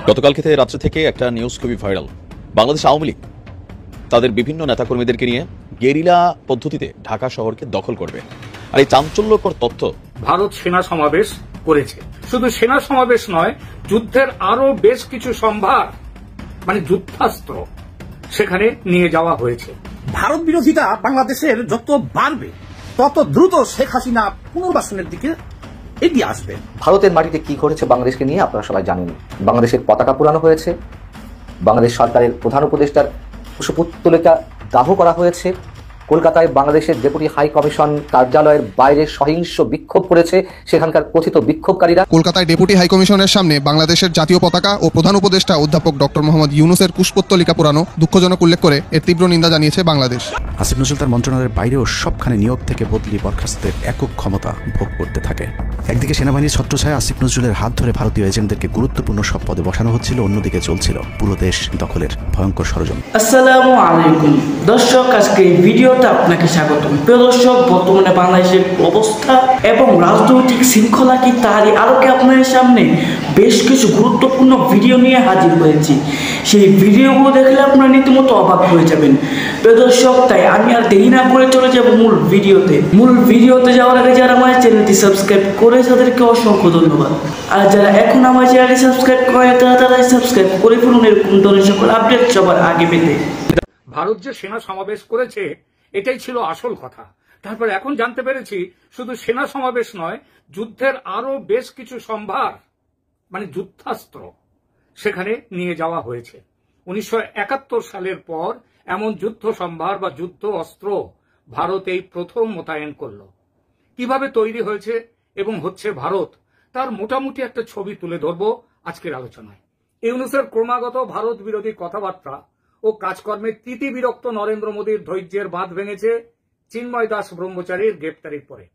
গতকালকে রাত্রে থেকে একটা নিউজ খুবই ভাইরাল। বাংলাদেশ আওয়ামী লীগ তাদের বিভিন্ন নেতাকর্মীদেরকে নিয়ে গেরিলা পদ্ধতিতে ঢাকা শহরকে দখল করবে। আর এই চাঞ্চল্যকর তথ্য, ভারত সেনা সমাবেশ করেছে। শুধু সেনা সমাবেশ নয়, যুদ্ধের আরো বেশ কিছু সম্ভার মানে যুদ্ধাস্ত্র সেখানে নিয়ে যাওয়া হয়েছে। ভারত বিরোধিতা বাংলাদেশের যত বাড়বে তত দ্রুত শেখ হাসিনা পুনর্বাসনের দিকে এগিয়ে আসবে। ভারতের মাটিতে কি ঘটেছে বাংলাদেশকে নিয়ে আপনারা সবাই জানেন। বাংলাদেশের পতাকা পোড়ানো হয়েছে, বাংলাদেশ সরকারের প্রধান উপদেষ্টার কুশপুত্তলিকা দাহ করা হয়েছে, কলকাতায় বাংলাদেশের ডেপুটি হাই কমিশন কার্যালয়ের বাইরে সহিংস বিক্ষোভ করেছে সেখানকার কথিত বিক্ষোভকারীরা। কলকাতায় ডেপুটি হাই কমিশনের সামনে বাংলাদেশের জাতীয় পতাকা ও প্রধান উপদেষ্টা অধ্যাপক ডক্টর মোহাম্মদ ইউনূসের কুশপুত্তলিকা পোড়ানো দুঃখজনক উল্লেখ করে এর তীব্র নিন্দা জানিয়েছে বাংলাদেশ। আসিফ নজরুল তার মন্ত্রণালয়ের বাইরেও সবখানে নিয়োগ থেকে বদলি বরখাস্তের একক ক্ষমতা ভোগ করতে থাকে। একদিকে সেনাবাহিনীর ছত্রছায়া আসিফ নজরুলের হাত ধরে ভারতীয় এজেন্টদেরকে গুরুত্বপূর্ণ সব পদে বসানো হচ্ছিল, অন্যদিকে চলছিল পুরো দেশ দখলের ভয়ঙ্কর ষড়যন্ত্র। আসসালামু আলাইকুম দর্শক, আজকে এই ভিডিওতে আপনাকে স্বাগত। প্রিয় দর্শক, বর্তমানে বাংলাদেশের অবস্থা এবং রাজনৈতিক শৃঙ্খলা কি তারই আলোকে আপনাদের সামনে বেশ কিছু গুরুত্বপূর্ণ ভিডিও নিয়ে হাজির হয়েছি। সেই ভিডিওগুলো দেখলে আপনারা রীতিমতো অবাক হয়ে যাবেন। প্রিয় দর্শক, তাই আমি আর দেরি না করে চলে যাব মূল ভিডিওতে যাওয়ার আগে যারা আমার চ্যানেলটি সাবস্ক্রাইব করে তাদেরকে অসংখ্য ধন্যবাদ। আর যারা এখন আমার চ্যানেলটি সাবস্ক্রাইব করে তারা সাবস্ক্রাইব করে ফেলুন এরকম ধরনের সকল আপডেট সবার আগে পেতে। ভারত যে সেনা সমাবেশ করেছে এটাই ছিল আসল কথা। তারপর এখন জানতে পেরেছি শুধু সেনা সমাবেশ নয়, যুদ্ধের আরো বেশ কিছু সম্ভার মানে যুদ্ধাস্ত্র সেখানে নিয়ে যাওয়া হয়েছে। 1971 সালের পর এমন যুদ্ধ সম্ভার বা যুদ্ধ অস্ত্র ভারত এই প্রথম মোতায়েন করল। কিভাবে তৈরি হয়েছে এবং হচ্ছে ভারত, তার মোটামুটি একটা ছবি তুলে ধরব আজকের আলোচনায়। ইউনূসের ক্রমাগত ভারত বিরোধী কথাবার্তা ও কাজকর্মে তিতিবিরক্ত নরেন্দ্র মোদীর ধৈর্যের বাঁধ ভেঙেছে চিন্ময় দাস ব্রহ্মচারীর গ্রেপ্তারির পরে।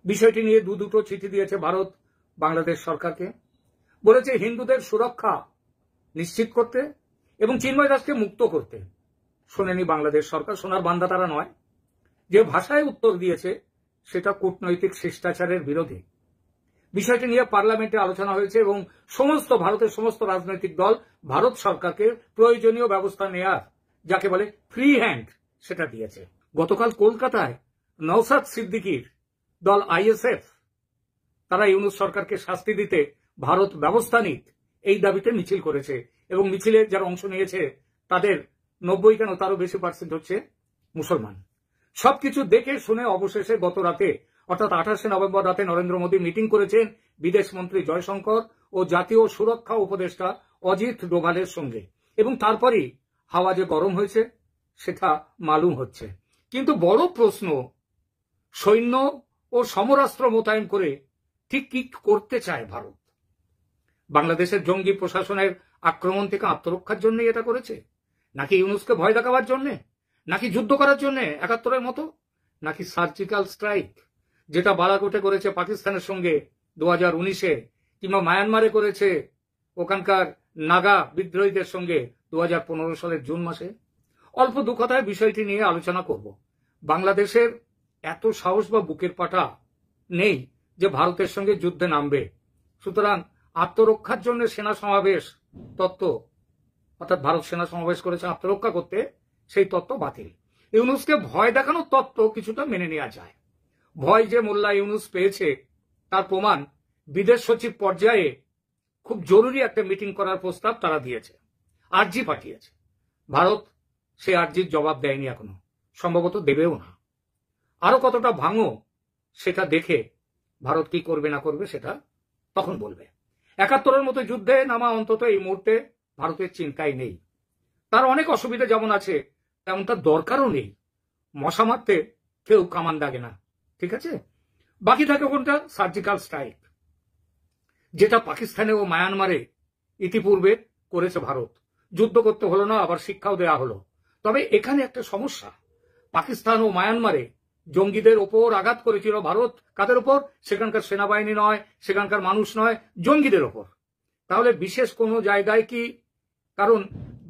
বিষয়টি নিয়ে দুটো চিঠি দিয়েছে ভারত বাংলাদেশ সরকারকে। বলেছে হিন্দুদের সুরক্ষা নিশ্চিত করতে এবং চিন্ময় দাসকে মুক্ত করতে। শোনেনি বাংলাদেশ সরকার, শোনার বান্দা তারা নয়। যে ভাষায় উত্তর দিয়েছে সেটা কূটনৈতিক শিষ্টাচারের বিরোধী। বিষয়টি নিয়ে পার্লামেন্টে আলোচনা হয়েছে এবং ভারতের সমস্ত রাজনৈতিক দল ভারত সরকারকে প্রয়োজনীয় ব্যবস্থা নেয়ার, যাকে বলে ফ্রি হ্যান্ড, সেটা দিয়েছে। গতকাল কলকাতায় নওশাদ সিদ্দিকীর দল আইএসএফ তারা ইউনূস সরকারকে শাস্তি দিতে ভারত ব্যবস্থা নিক এই দাবিতে মিছিল করেছে এবং মিছিলে যারা অংশ নিয়েছে তাদের 90 কেন তারও বেশি % হচ্ছে মুসলমান। সবকিছু দেখে শুনে অবশেষে গত রাতে অর্থাৎ 28শে নভেম্বর রাতে নরেন্দ্র মোদী মিটিং করেছেন বিদেশ মন্ত্রী জয়শঙ্কর ও জাতীয় সুরক্ষা উপদেষ্টা অজিত ডোভালের সঙ্গে এবং তারপরই হাওয়া যে গরম হয়েছে সেটা মালুম হচ্ছে। কিন্তু বড় প্রশ্ন, সৈন্য ও সমরাস্ত্র মোতায়েন করে ঠিক কি করতে চায় ভারত? বাংলাদেশের জঙ্গি প্রশাসনের আক্রমণ থেকে আত্মরক্ষার জন্য এটা করেছে, নাকি ইউনূসকে ভয় দেখাবার জন্য, নাকি যুদ্ধ করার জন্য 71-এর মতো, নাকি সার্জিক্যাল স্ট্রাইক যেটা বালাকোটে করেছে পাকিস্তানের সঙ্গে 2019-এ, কিংবা মায়ানমারে করেছে ওখানকার নাগা বিদ্রোহীদের সঙ্গে 2015 সালের জুন মাসে? অল্প দু কথায় বিষয়টি নিয়ে আলোচনা করব। বাংলাদেশের এত সাহস বা বুকের পাটা নেই যে ভারতের সঙ্গে যুদ্ধে নামবে। সুতরাং আত্মরক্ষার জন্য সেনা সমাবেশ তত্ত্ব, অর্থাৎ ভারত সেনা সমাবেশ করেছে আত্মরক্ষা করতে, সেই তত্ত্ব বাতিল। ইউনূসকে ভয় দেখানোর তত্ত্ব কিছুটা মেনে নেওয়া যায়। ভয় যে মোল্লা ইউনূস পেয়েছে তার প্রমাণ বিদেশ সচিব পর্যায়ে খুব জরুরি একটা মিটিং করার প্রস্তাব তারা দিয়েছে, আর্জি পাঠিয়েছে। ভারত সেই আর্জির জবাব দেয়নি এখনো, সম্ভবত দেবেও না। আরো কতটা ভাঙো সেটা দেখে ভারত কি করবে না করবে সেটা তখন বলবে। 71-এর মতো যুদ্ধে নামা অন্তত এই মুহূর্তে ভারতের চিন্তাই নেই। তার অনেক অসুবিধা যেমন আছে তেমন তার দরকারও নেই। মশা মারতে কেউ কামান দাগে না, ঠিক আছে? বাকি থাকে কোনটা? সার্জিক্যাল স্ট্রাইক, যেটা পাকিস্তানে ও মায়ানমারে ইতিপূর্বে করেছে ভারত। যুদ্ধ করতে হলো না, আবার শিক্ষাও দেয়া হলো। তবে এখানে একটা সমস্যা, পাকিস্তান ও মায়ানমারে জঙ্গিদের ওপর আঘাত করেছিল ভারত। কাদের ওপর? সেখানকার সেনাবাহিনী নয়, সেখানকার মানুষ নয়, জঙ্গিদের ওপর। তাহলে বিশেষ কোনো জায়গায় কি, কারণ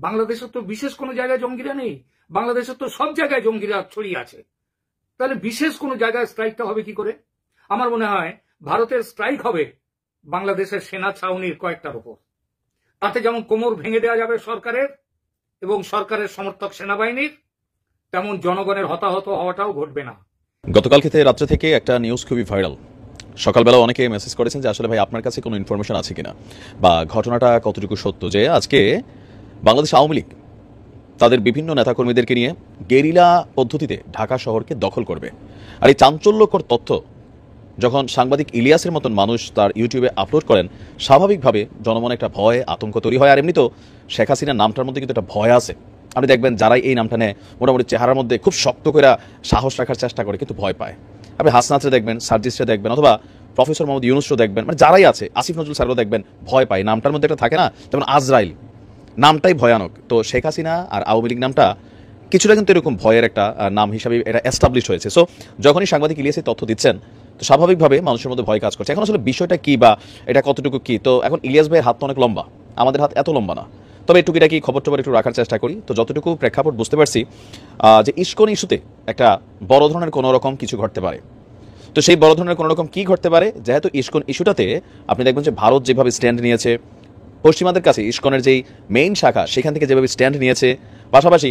বাংলাদেশের তো বিশেষ কোনো জায়গায় জঙ্গিরা নেই, বাংলাদেশের তো সব জায়গায় জঙ্গিরা ছড়িয়ে আছে, তাহলে বিশেষ কোনো জায়গায় স্ট্রাইকটা হবে কি করে? আমার মনে হয় ভারতের স্ট্রাইক হবে বাংলাদেশের সেনা ছাউনির কয়েকটার উপর। তাতে যেমন কোমর ভেঙে দেওয়া যাবে সরকারের এবং সরকারের সমর্থক সেনাবাহিনীর, তেমন জনগণের হতাহত হওয়াটাও ঘটবে না। গতকালকে রাত্রে থেকে একটা নিউজ খুবই ভাইরাল। সকালবেলা অনেকে মেসেজ করেছেন যে আসলে ভাই আপনার কাছে কোনো ইনফরমেশন আছে কিনা বা ঘটনাটা কতটুকু সত্য, যে আজকে বাংলাদেশ আওয়ামী লীগ তাদের বিভিন্ন নেতাকর্মীদেরকে নিয়ে গেরিলা পদ্ধতিতে ঢাকা শহরকে দখল করবে। আর এই চাঞ্চল্যকর তথ্য যখন সাংবাদিক ইলিয়াসের মতন মানুষ তার ইউটিউবে আপলোড করেন, স্বাভাবিকভাবে জনমনে একটা ভয় আতঙ্ক তৈরি হয়। আর এমনি তো শেখ হাসিনার নামটার মধ্যে কিন্তু একটা ভয় আছে। আপনি দেখবেন যারাই এই নামটা নেয় মোটামুটি চেহারার মধ্যে খুব শক্ত করে সাহস রাখার চেষ্টা করে, কিন্তু ভয় পায়। আপনি হাসনাথরে দেখবেন, সার্জিসরে দেখবেন, অথবা প্রফেসর মোহাম্মদ ইউনুসরে দেখবেন, মানে যারাই আছে, আসিফ নজরুল স্যারও দেখবেন ভয় পায়। নামটার মধ্যে একটা থাকে না, যেমন আজরাইল নামটাই ভয়ানক। তো শেখ হাসিনা আর আওয়ামী লীগ নামটা কিছুটা কিন্তু এরকম ভয়ের একটা নাম হিসাবে এটা এস্টাবলিশ হয়েছে। সো যখনই সাংবাদিক ইলিয়াস তথ্য দিচ্ছেন, তো স্বাভাবিকভাবে মানুষের মধ্যে ভয় কাজ করছে। এখন আসলে বিষয়টা কি বা এটা কতটুকু কি, তো এখন ইলিয়াস ভাইয়ের হাত তো অনেক লম্বা, আমাদের হাত এত লম্বা না। তবে টুকিটাকি খবর টবর একটু রাখার চেষ্টা করি। তো যতটুকু প্রেক্ষাপট বুঝতে পারছি যে ইস্কন ইস্যুতে একটা বড় ধরনের কোনো রকম কিছু ঘটতে পারে। তো সেই বড় ধরনের কোনো রকম কি ঘটতে পারে, যেহেতু ইস্কন ইস্যুটাতে আপনি দেখবেন যে ভারত যেভাবে স্ট্যান্ড নিয়েছে, পশ্চিমাদের কাছে ইস্কনের যেই মেইন শাখা সেখান থেকে যেভাবে স্ট্যান্ড নিয়েছে, পাশাপাশি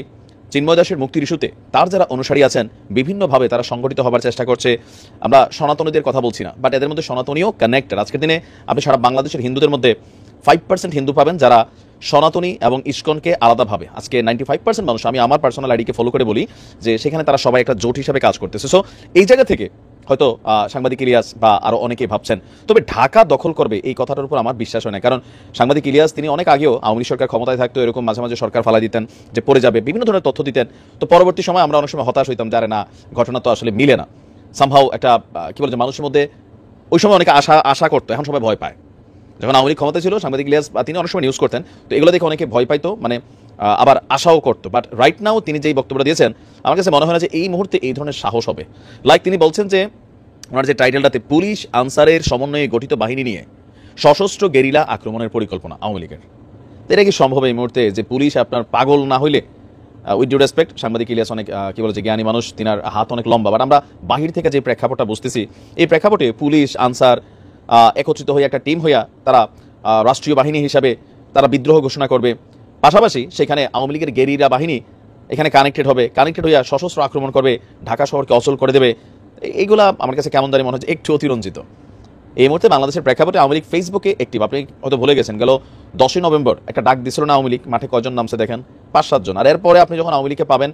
চিন্ময় দাসের মুক্তির ইস্যুতে তার যারা অনুসারী আছেন বিভিন্নভাবে তারা সংগঠিত হবার চেষ্টা করছে। আমরা সনাতনীদের কথা বলছি না, বাট এদের মধ্যে সনাতনীও কানেক্টেড। আজকের দিনে আপনি সারা বাংলাদেশের হিন্দুদের মধ্যে 5% হিন্দু পাবেন যারা সনাতনী এবং ইস্কনকে আলাদাভাবে, আজকে 95% মানুষ, আমি আমার পার্সোনাল আইডিকে ফলো করে বলি যে সেখানে তারা সবাই একটা জোট হিসাবে কাজ করতেছে। সো এই জায়গা থেকে হয়তো সাংবাদিক ইলিয়াস বা আরও অনেকেই ভাবছেন। তবে ঢাকা দখল করবে এই কথাটার উপর আমার বিশ্বাস হয় না, কারণ সাংবাদিক ইলিয়াস তিনি অনেক আগেও আওয়ামী সরকার ক্ষমতায় থাকতো এরকম মাঝে মাঝে সরকার ফালাই দিতেন যে পড়ে যাবে, বিভিন্ন ধরনের তথ্য দিতেন। তো পরবর্তী সময় আমরা অনেক সময় হতাশ হইতাম যে আরে না, ঘটনা তো আসলে মিলে না। সামহাও একটা কি বলে যে মানুষের মধ্যে ওই সময় অনেকে আশা করতো, এখন সবাই ভয় পায়। যখন আওয়ামী লীগ ক্ষমতা ছিল সাংবাদিক ইলিয়াস তিনি অনেক সময় নিউজ করতেন, তো এগুলো দেখে অনেকে ভয় পাইতো, মানে আবার আশাও করতো। বাট রাইট নাও তিনি যেই বক্তব্যটা দিয়েছেন আমার কাছে মনে হয় না যে এই মুহূর্তে এই ধরনের সাহস হবে। লাইক তিনি বলছেন যে ওনার যে টাইটেলটাতে পুলিশ আনসারের সমন্বয়ে গঠিত বাহিনী নিয়ে সশস্ত্র গেরিলা আক্রমণের পরিকল্পনা আওয়ামী লীগের। এটা কি সম্ভব এই মুহূর্তে যে পুলিশ আপনার পাগল না হইলে? উইথ ডিউ রেসপেক্ট, সাংবাদিক ইলিয়াস অনেক কি বলে যে জ্ঞানী মানুষ, তিনার হাত অনেক লম্বা, বাট আমরা বাহির থেকে যে প্রেক্ষাপটটা বুঝতেছি এই প্রেক্ষাপটে পুলিশ আনসার একত্রিত হয়ে একটা টিম হইয়া তারা রাষ্ট্রীয় বাহিনী হিসাবে তারা বিদ্রোহ ঘোষণা করবে, পাশাপাশি সেখানে আওয়ামী লীগের গেরিলা বাহিনী এখানে কানেক্টেড হইয়া সশস্ত্র আক্রমণ করবে, ঢাকা শহরকে অচল করে দেবে। এইগুলা আমার কাছে কেমন জানি মনে হচ্ছে একটু অতিরঞ্জিত। এই মুহূর্তে বাংলাদেশের প্রেক্ষাপটে আওয়ামী লীগ ফেসবুকে অ্যাক্টিভ। আপনি হয়তো ভুলে গেছেন, গেল 10ই নভেম্বর একটা ডাক দিছিল না আওয়ামী লীগ, মাঠে কয়জন নামছে দেখেন, 5-7 জন। আর এরপরে আপনি যখন আওয়ামী লীগকে পাবেন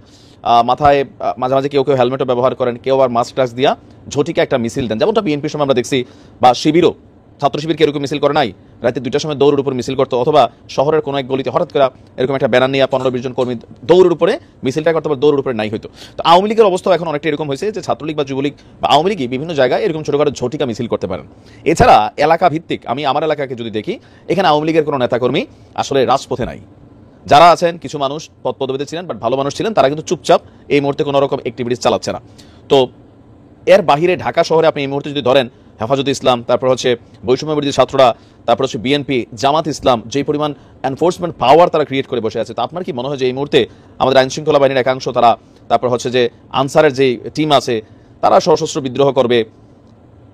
মাথায় মাঝে মাঝে কেউ হেলমেটও ব্যবহার করেন, কেউ আর মাস্ক টাস্ক দিয়া ঝটিকা একটা মিছিল দেন, যেমনটা বিএনপির সময় আমরা দেখছি, বা শিবিরও ছাত্র শিবিরকে এরকম মিছিল করে নাই, রাতে 2টার সময় দৌড়ের উপর মিছিল করতো, অথবা শহরের কোনো এক গলিতে হঠাৎ করে এরকম একটা ব্যানার নিয়ে 15-20 জন কর্মী দৌড়ের উপরে মিছিলটা করতে পারে, দৌড়ের উপরে নাই হইতো। তো আওয়ামী লীগের অবস্থা এখন অনেকটা এরকম হয়েছে যে ছাত্রলীগ বা যুবলীগ বা আওয়ামী লীগই বিভিন্ন জায়গায় এরকম ছোটখাটো ঝটিকা মিছিল করতে পারেন। এছাড়া এলাকা ভিত্তিক আমি আমার এলাকাকে যদি দেখি, এখানে আওয়ামী লীগের কোনো নেতাকর্মী আসলে রাজপথে নাই। যারা আছেন কিছু মানুষ পদ পদবিতে ছিলেন বাট ভালো মানুষ ছিলেন, তারা কিন্তু চুপচাপ এই মুহূর্তে কোনো রকম অ্যাক্টিভিটিস চালাচ্ছে না। তো এর বাহিরে ঢাকা শহরে আপনি এই মুহূর্তে যদি ধরেন হেফাজতে ইসলাম, তারপর হচ্ছে বৈষম্য বিরোধী ছাত্ররা, তারপর হচ্ছে বিএনপি, জামাত ইসলাম, যেই পরিমাণ এনফোর্সমেন্ট পাওয়ার তারা ক্রিয়েট করে বসে আছে, তো আপনার কি মনে হয় যে এই মুহূর্তে আমাদের আইন শৃঙ্খলা বাহিনীর একাংশ তারা, তারপর হচ্ছে যে আনসারের যে টিম আছে তারা সশস্ত্র বিদ্রোহ করবে?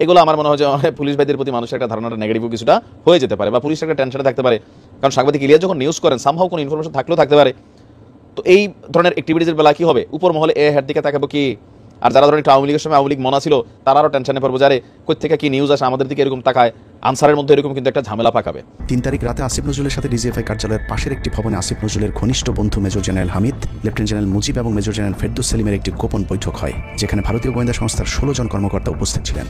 এগুলো আমার মনে হয় যে পুলিশ বাহিনীর প্রতি মানুষের একটা ধারণাটা নেগেটিভ কিছুটা হয়ে যেতে পারে, বা পুলিশ একটা টেনশনে থাকতে পারে। কারণ সাংবাদিক ইলিয়াস যখন নিউজ করেন সামহাও কোনো ইনফরমেশন থাকলেও থাকতে পারে। তো এই ধরনের অ্যাক্টিভিটিসের বেলা কি হবে, উপর মহলে এর দিকে তাকাবো কি? আর যারা ধরেন একটু আওয়ামী লীগের সময় আওয়ামী লীগ মনা ছিল তারা আরও টেনশনে পড়বো, যারে কই থেকে কি নিউজ আসে আমাদের দিকে এরকম তাকায়, আনসারের মধ্যে এরকম কিন্তু একটা ঝামেলা পাকাবে। 3 তারিখ রাতে আসিফ নজরুলের সাথে ডিজিএফআই কার্যালয়ের পাশের একটি ভবনে আসিফ নজরুলের ঘনিষ্ঠ বন্ধু major general Hamid, lieutenant general Mujib এবং মেজর জেনারেল ফেরদৌস সেলিমের একটি গোপন বৈঠক হয়, যেখানে ভারতীয় গোয়েন্দা সংস্থার 16 জন কর্মকর্তা উপস্থিত ছিলেন।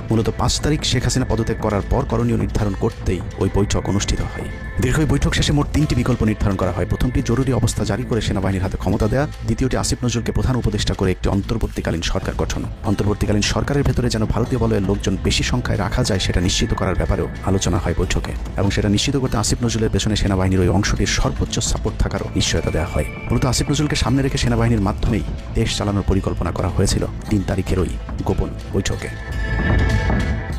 মূলত 5 তারিখ শেখ হাসিনা পদত্যাগ করার পর করণীয় নির্ধারণ করতেই ওই বৈঠক অনুষ্ঠিত হয়। দীর্ঘ বৈঠক শেষে মোট 3টি বিকল্প নির্ধারণ করা হয়। প্রথমটি জরুরি অবস্থা জারি করে সেনাবাহিনীর হাতে ক্ষমতা দেয়া, দ্বিতীয়টি আসিফ নজরুলকে প্রধান উপদেষ্টা করে একটি অন্তর্বর্তীকালীন সরকার গঠন, অন্তর্বর্তীকালীন সরকারের ভেতরে যেন ভারতীয় বলয়ের লোকজন বেশি সংখ্যায় রাখা যায় সেটা নিশ্চিত করার ব্যাপারেও আলোচনা হয় বৈঠকে, এবং সেটা নিশ্চিত করতে আসিফ নজরুলের পেছনে সেনাবাহিনীর ওই অংশটির সর্বোচ্চ সাপোর্ট থাকারও নিশ্চয়তা দেওয়া হয়। মূলত আসিফ নজরুলকে সামনে রেখে সেনাবাহিনীর মাধ্যমেই দেশ চালানোর পরিকল্পনা করা হয়েছিল 3 তারিখের ওই গোপন বৈঠকে।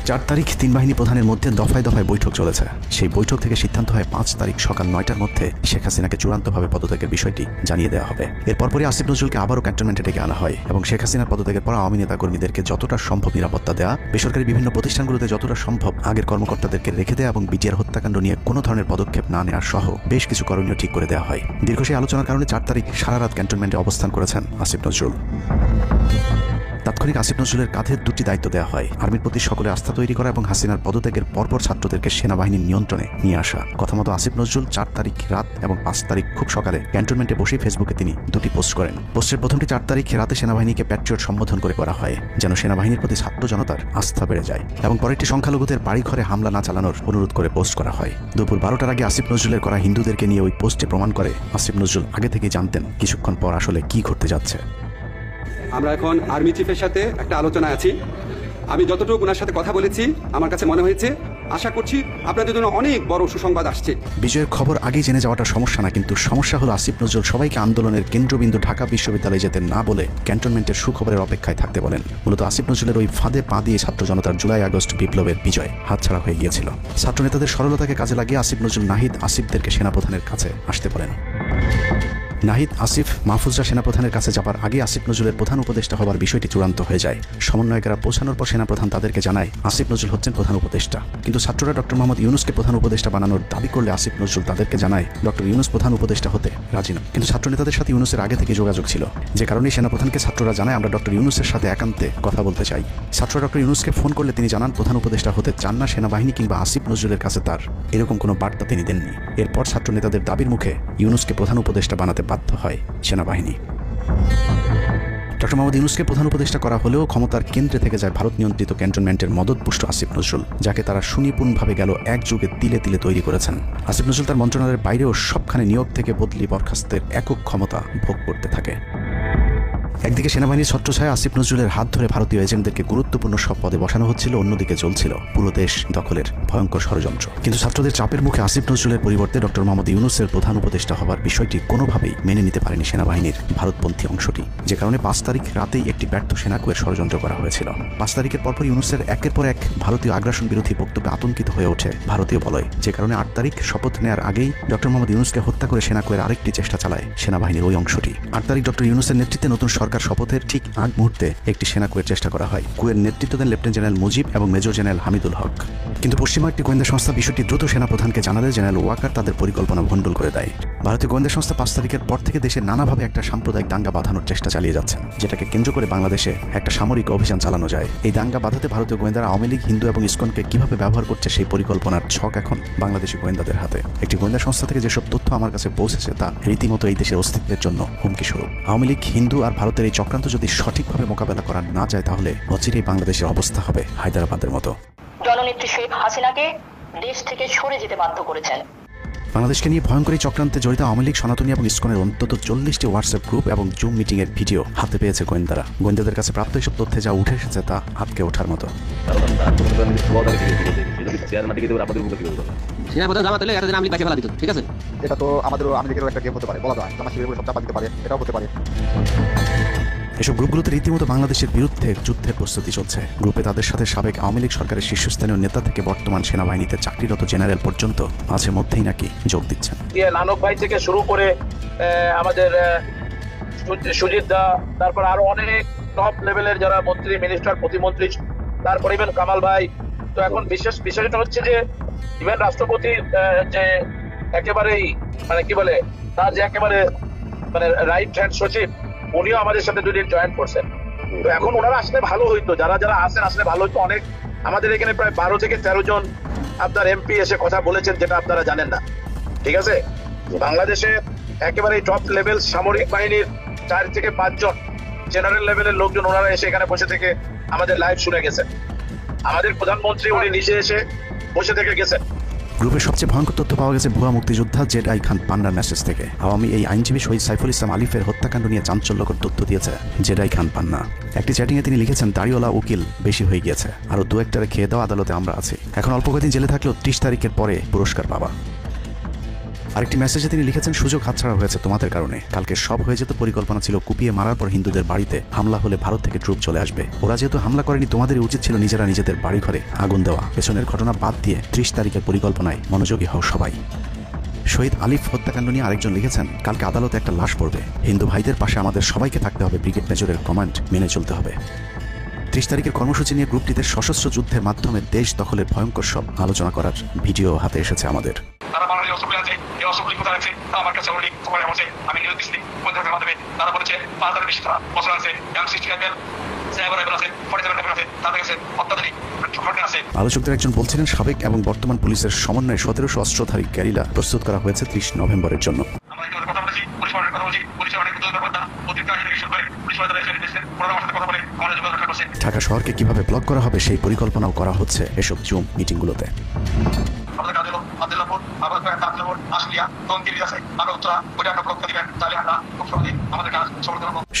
4 তারিখ 3 বাহিনী প্রধানের মধ্যে দফায় দফায় বৈঠক চলেছে। সেই বৈঠক থেকে সিদ্ধান্ত হয় 5 তারিখ সকাল 9টার মধ্যে শেখ হাসিনাকে চূড়ান্তভাবে পদত্যাগের বিষয়টি জানিয়ে দেওয়া হবে। এর পরপরই আসিফ নজরুলকে আবারও ক্যান্টনমেন্টে ডেকে আনা হয় এবং শেখ হাসিনার পদত্যাগের পর আওয়ামী নেতাকর্মীদেরকে যতটা সম্ভব নিরাপত্তা দেওয়া, বেসরকারি বিভিন্ন প্রতিষ্ঠানগুলোতে যতটা সম্ভব আগের কর্মকর্তাদেরকে রেখে দেওয়া এবং বিটিআর হত্যাকাণ্ড নিয়ে কোনো ধরনের পদক্ষেপ না নেওয়ার সহ বেশ কিছু করণীয় ঠিক করে দেওয়া হয়। দীর্ঘ সেই আলোচনার কারণে 4 তারিখ সারা রাত ক্যান্টনমেন্টে অবস্থান করেছেন আসিফ নজরুল। তাৎক্ষণিক আসিফ নজরুলের কাঁধে 2টি দায়িত্ব দেওয়া হয়: আর্মির প্রতি সকলে আস্থা তৈরি করা এবং হাসিনার পদত্যাগের পরপর ছাত্রদেরকে সেনাবাহিনীর নিয়ন্ত্রণে নিয়ে আসা। কথা মতো আসিফ নজরুল 4 তারিখ রাত এবং 5 তারিখ খুব সকালে ক্যান্টনমেন্টে বসেই ফেসবুকে তিনি 2টি পোস্ট করেন। পোস্টের প্রথমটি 4 তারিখ রাতে সেনাবাহিনীকে প্যাট্রিয়ট সম্বোধন করে করা হয়, যেন সেনাবাহিনীর প্রতি ছাত্র জনতার আস্থা বেড়ে যায়, এবং পরেরটি সংখ্যালঘুদের বাড়িঘরে হামলা না চালানোর অনুরোধ করে পোস্ট করা হয়। দুপুর 12টার আগে আসিফ নজরুলের করা হিন্দুদেরকে নিয়ে ওই পোস্টে প্রমাণ করে আসিফ নজরুল আগে থেকেই জানতেন কিছুক্ষণ পর আসলে কি ঘটতে যাচ্ছে। আমরা এখন আর্মি চিফের সাথে একটা আলোচনায় আছি। আমি যতটুকু ওনার সাথে কথা বলেছি আমার কাছে মনে হয়েছে, আশা করছি আপনাদের জন্য অনেক বড় সুসংবাদ আসছে। বিজয়ের খবর আগেই জেনে যাওয়াটা সমস্যা না, কিন্তু সমস্যা হলো আসিফ নজরুল সবাইকে আন্দোলনের কেন্দ্রবিন্দু ঢাকা বিশ্ববিদ্যালয়ে যেতে না বলে ক্যান্টনমেন্টের সুখবরের অপেক্ষায় থাকতে বলেন। মূলত আসিফ নজরুলের ওই ফাঁদে পা দিয়ে ছাত্র জনতার জুলাই আগস্ট বিপ্লবের বিজয় হাতছাড়া হয়ে গিয়েছিল। ছাত্র নেতাদের সরলতাকে কাজে লাগিয়ে আসিফ নজরুল নাহিদ আসিফদেরকে সেনাপ্রধানের কাছে আসতে বলেন। নাহিদ, আসিফ, মাহফুজরা সেনাপ্রধানের কাছে যাবার আগে আসিফ নজরুলের প্রধান উপদেষ্টা হওয়ার বিষয়টি চূড়ান্ত হয়ে যায়। সমন্বয়কেরা পৌঁছানোর পর সেনাপ্রধান তাদেরকে জানায় আসিফ নজরুল হচ্ছেন প্রধান উপদেষ্টা। কিন্তু ছাত্ররা ডক্টর মোহাম্মদ ইউনুসকে প্রধান উপদেষ্টা বানানোর দাবি করলে আসিফ নজরুল তাদেরকে জানায় ডক্টর ইউনুস প্রধান উপদেষ্টা হতে রাজি নয়। কিন্তু ছাত্র নেতাদের সাথে ইউনুসের আগে থেকে যোগাযোগ ছিল, যে কারণে সেনাপ্রধানকে ছাত্ররা জানায় আমরা ডক্টর ইউনুসের সাথে একান্তে কথা বলতে চাই। ছাত্ররা ডক্টর ইউনুসকে ফোন করলে তিনি জানান প্রধান উপদেষ্টা হতে চান না সেনাবাহিনী কিংবা আসিফ নজরুলের কাছে তার এরকম কোনো বার্তা তিনি দেননি। এরপর ছাত্র নেতাদের দাবির মুখে ইউনুসকে প্রধান উপদেষ্টা বানাতে বাধ্য হয় সেনাবাহিনী। ডক্টর মোহাম্মদ ইউনুসকে প্রধান উপদেষ্টা করা হলেও ক্ষমতার কেন্দ্রে থেকে যায় ভারত নিয়ন্ত্রিত ক্যান্টনমেন্টের মদতপুষ্ট আসিফ নজরুল, যাকে তারা সুনিপুণভাবে গেল এক যুগে তিলে তিলে তৈরি করেছেন। আসিফ নজরুল তার মন্ত্রণালয়ের বাইরেও সবখানে নিয়োগ থেকে বদলি বরখাস্তের একক ক্ষমতা ভোগ করতে থাকে। একদিকে সেনাবাহিনীর ছত্রছায়া আসিফ নজরুলের হাত ধরে ভারতীয় এজেন্টদেরকে গুরুত্বপূর্ণ সব পদে বসানো হচ্ছিল, অন্যদিকে চলছিল পুরো দেশ দখলের ভয়ঙ্কর ষড়যন্ত্র। কিন্তু ছাত্রদের চাপের মুখে আসিফ নজরুলের পরিবর্তে ডক্টর মোহাম্মদ ইউনুসের প্রধান উপদেষ্টা হওয়ার বিষয়টি কোনোভাবেই মেনে নিতে পারেনি সেনাবাহিনীর ভারতপন্থী অংশটি, যে কারণে 5 তারিখ রাতেই একটি ব্যর্থ সেনাকুয়ের ষড়যন্ত্র করা হয়েছিল। 5 তারিখের পরপর ইউনুসের একের পর এক ভারতীয় আগ্রাসন বিরোধী বক্তব্যে আতঙ্কিত হয়ে ওঠে ভারতীয় বলয়, যে কারণে 8 তারিখ শপথ নেওয়ার আগেই ডক্টর মোহাম্মদ ইউনুসকে হত্যা করে সেনাকুয়ের আরেকটি চেষ্টা চালায় সেনাবাহিনীর ওই অংশটি। 8 তারিখ ডক্টর ইউনুসের নেতৃত্বে নতুন সরকার শপথের ঠিক আগ মুহূর্তে একটি সেনা কুয়ের চেষ্টা করা হয়। কুয়ের নেতৃত্ব দেন লেফটেন্যান্ট জেনারেল মুজিব এবং মেজর জেনারেল হামিদুল হক। কিন্তু পশ্চিমা একটি গোয়েন্দা সংস্থা বিষয়টি দ্রুত সেনাপ্রধানকে জানালে জেনারেল ওয়াকার তাদের পরিকল্পনা ভণ্ডুল করে দেয়। ভারতীয় গোয়েন্দা সংস্থা 5 তারিখের পর থেকে দেশে নানাভাবে একটা সাম্প্রদায়িক দাঙ্গা বাঁধানোর চেষ্টা চালিয়ে যাচ্ছেন, যেটাকে কেন্দ্র করে বাংলাদেশে একটা সামরিক অভিযান চালানো যায়। এই দাঙ্গা বাঁধাতে ভারতীয় গোয়েন্দারা আওয়ামী লীগ, হিন্দু এবং ইসকনকে কিভাবে ব্যবহার করছে সেই পরিকল্পনার ছক এখন বাংলাদেশি গোয়েন্দাদের হাতে। একটি গোয়েন্দা সংস্থা থেকে যেসব তথ্য আমার কাছে পৌঁছেছে তা রীতিমতো এই দেশের অস্তিত্বের জন্য হুমকি স্বরূপ। আওয়ামী লীগ, হিন্দু আর ভারতের এই চক্রান্ত যদি সঠিকভাবে মোকাবেলা করা না যায় তাহলে অচিরেই বাংলাদেশের অবস্থা হবে হায়দ্রাবাদের মতো। জননেত্রী শেখ হাসিনাকে দেশ থেকে সরে যেতে বাধ্য করেছেন। বাংলাদেশকে নিয়ে ভয়ঙ্করী চক্রান্তে জড়িত আওয়ামী লীগ, সনাতনী এবং ইসকনের অন্তত 40টি হোয়াটসঅ্যাপ গ্রুপ এবং জুম মিটিং এর ভিডিও হাতে পেয়েছে গোয়েন্দারা। গোয়েন্দাদের কাছে প্রাপ্ত এসব তথ্যে যা উঠে এসেছে তা আটকে ওঠার মতো। ঠিক আছে, এটা তো আমাদেরও আওয়ামী লীগেরও একটা গেম হতে পারে, বলা যায় সব চাপা দিতে পারে, এটাও হতে পারে। এসব গ্রুপগুলোতে রীতিমতো বাংলাদেশের বিরুদ্ধে যুদ্ধের প্রস্তুতি চলছে। গ্রুপে তাদের সাথে সাবেক আওয়ামী লীগ সরকারের শীর্ষস্থানীয় নেতা থেকে বর্তমান সেনাবাহিনীতে চাকরিরত জেনারেল পর্যন্ত মাঝে মধ্যেই নাকি যোগ দিচ্ছেন। নানক ভাই থেকে শুরু করে আমাদের সুজিত দা, তারপর আরো অনেক টপ লেভেলের যারা মন্ত্রী, মিনিস্টার, প্রতিমন্ত্রী, তারপর ইভেন কামাল ভাই। তো এখন বিষয়টা হচ্ছে যে ইভেন রাষ্ট্রপতি যে একেবারেই মানে কি বলে তার যে একেবারে মানে রাইট হ্যান্ড সচিব, উনিও আমাদের সাথে 2 দিন জয়েন করছেন। তো এখন ওনারা আসলে ভালো হইতো, যারা যারা আসেন আসলে ভালো হইতো। অনেক আমাদের এখানে প্রায় 12 থেকে 13 জন আপনার এমপি এসে কথা বলেছেন, যেটা আপনারা জানেন না। ঠিক আছে, বাংলাদেশে একেবারে টপ লেভেল সামরিক বাহিনীর 4 থেকে 5 জন জেনারেল লেভেলের লোকজন ওনারা এসে এখানে বসে থেকে আমাদের লাইভ শুনে গেছেন। আমাদের প্রধানমন্ত্রী উনি নিজে এসে বসে থেকে গেছেন। গ্রুপের সবচেয়ে ভয়ঙ্কর তথ্য পাওয়া গেছে ভুয়া মুক্তিযোদ্ধা জেডাই খান পান্নার মেসেজ থেকে। আওয়ামী এই আইনজীবী শহীদ সাইফুল ইসলাম আলিফের হত্যাকাণ্ড নিয়ে চাঞ্চল্যকর তথ্য দিয়েছে জেডাই খান পান্না। একটি চ্যাটিংয়ে তিনি লিখেছেন, দাড়িওয়ালা উকিল বেশি হয়ে গিয়েছে, আরো 2-1টারে খেয়ে দাও, আদালতে আমরা আছি। এখন অল্প কয়েকদিন জেলে থাকলেও 30 তারিখের পরে পুরস্কার পাবা। আরেকটি মেসেজে তিনি লিখেছেন, সুযোগ হাতছাড়া হয়েছে তোমাদের কারণে। কালকে সব হয়ে যেত, পরিকল্পনা ছিল কুপিয়ে মারার পর হিন্দুদের বাড়িতে হামলা হলে ভারত থেকে ট্রুপ চলে আসবে। ওরা যেহেতু হামলা করেনি, তোমাদেরই উচিত ছিল নিজেরা নিজেদের বাড়িঘরে আগুন দেওয়া। পেছনের ঘটনা বাদ দিয়ে 30 তারিখের পরিকল্পনায় মনোযোগী হও সবাই। শহীদ আলিফ হত্যাকাণ্ড নিয়ে আরেকজন লিখেছেন, কালকে আদালতে একটা লাশ পড়বে। হিন্দু ভাইদের পাশে আমাদের সবাইকে থাকতে হবে, ব্রিগেড মেজরের কমান্ড মেনে চলতে হবে। 30 তারিখের কর্মসূচি নিয়ে গ্রুপটিতে সশস্ত্র যুদ্ধের মাধ্যমে দেশ দখলের ভয়ঙ্কর সব আলোচনা করার ভিডিও হাতে এসেছে আমাদের। আলোচকদের একজন বলছিলেন, সাবেক এবং বর্তমান পুলিশের সমন্বয়ে 1700 অস্ত্রধারী গ্যারিলা প্রস্তুত করা হয়েছে 30 নভেম্বরের জন্য। ঢাকা শহরকে কিভাবে ব্লক করা হবে সেই পরিকল্পনাও করা হচ্ছে এসব জুম মিটিংগুলোতে।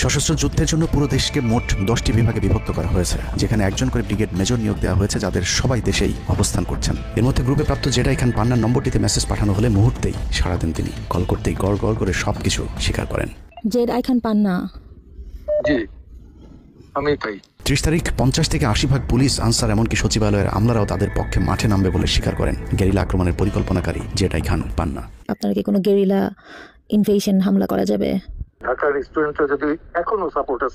সশস্ত্র যুদ্ধের জন্য পুরো দেশকে মোট 10টি বিভাগে বিভক্ত করা হয়েছে, যেখানে একজন করে ব্রিগেড মেজর নিয়োগ দেওয়া হয়েছে, যাদের সবাই দেশেই অবস্থান করছেন। এর মধ্যে গ্রুপে প্রাপ্ত জেডাই খান পান্নার নম্বরটিতে মেসেজ পাঠানো হলে মুহূর্তেই সাড়া দেন তিনি। কল করতেই গড় গড় করে সবকিছু স্বীকার করেন। জেডাই খান পান্না, জি আমি তাই। 30 তারিখ 50 থেকে 80% পুলিশ, আনসার এমনকি সচিবালয়ের আমলারাও তাদের পক্ষে মাঠে নামবে বলে স্বীকার করেন গেরিলা আক্রমণের পরিকল্পনাকারী জেডাই খান পান্না। আপনারা কি কোনো গেরিলা ইনভেশন হামলা করা যাবে? ঢাকার স্টুডেন্টরা যদি এখনো সাপোর্টার্স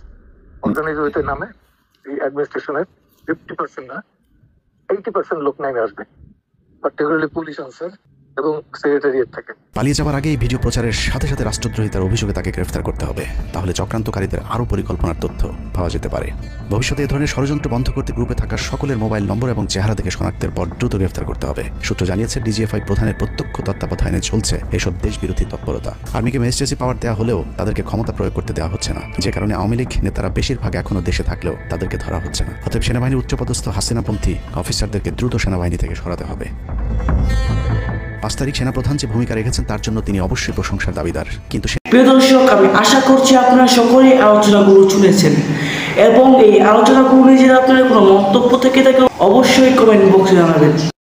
অর্গানাইজ হইতে নামে, এই অ্যাডমিনিস্ট্রেশনের 50% না 80% লোক নামে আসবে, পার্টিকুলারলি পুলিশ, আনসার এবং সেক্রেটারিয়েট থেকে। পালিয়ে যাওয়ার আগে এই ভিডিও প্রচারের সাথে সাথে রাষ্ট্রদ্রোহিতার অভিযোগে তাকে গ্রেফতার করতে হবে, তাহলে চক্রান্তকারীদের আরও পরিকল্পনার তথ্য পাওয়া যেতে পারে। ভবিষ্যতে এই ধরনের ষড়যন্ত্র বন্ধ করতে গ্রুপে থাকা সকলের মোবাইল নম্বর এবং চেহারা দেখে শনাক্তের পর দ্রুত গ্রেফতার করতে হবে। সূত্র জানিয়েছে, ডিজিএফআই প্রধানের প্রত্যক্ষ তত্ত্বাবধানে চলছে এসব দেশবিরোধী তৎপরতা। আর্মিকে ম্যাজিস্ট্রেসি পাওয়ার দেওয়া হলেও তাদেরকে ক্ষমতা প্রয়োগ করতে দেওয়া হচ্ছে না, যে কারণে আওয়ামী লীগ নেতারা বেশিরভাগ এখনও দেশে থাকলেও তাদেরকে ধরা হচ্ছে না। অতএব সেনাবাহিনীর উচ্চপদস্থ হাসিনাপন্থী অফিসারদেরকে দ্রুত সেনাবাহিনী থেকে সরাতে হবে। 5 তারিখ সেনাপ্রধান যে ভূমিকা রেখেছেন তার জন্য তিনি অবশ্যই প্রশংসার দাবিদার, কিন্তু প্রিয় দর্শক, আমি আশা করছি আপনারা সকলেই আলোচনাগুলো শুনেছেন এবং এই আলোচনাগুলো নিয়ে যদি আপনাদের কোনো মন্তব্য থেকে থাকে অবশ্যই কমেন্ট বক্সে জানাবেন।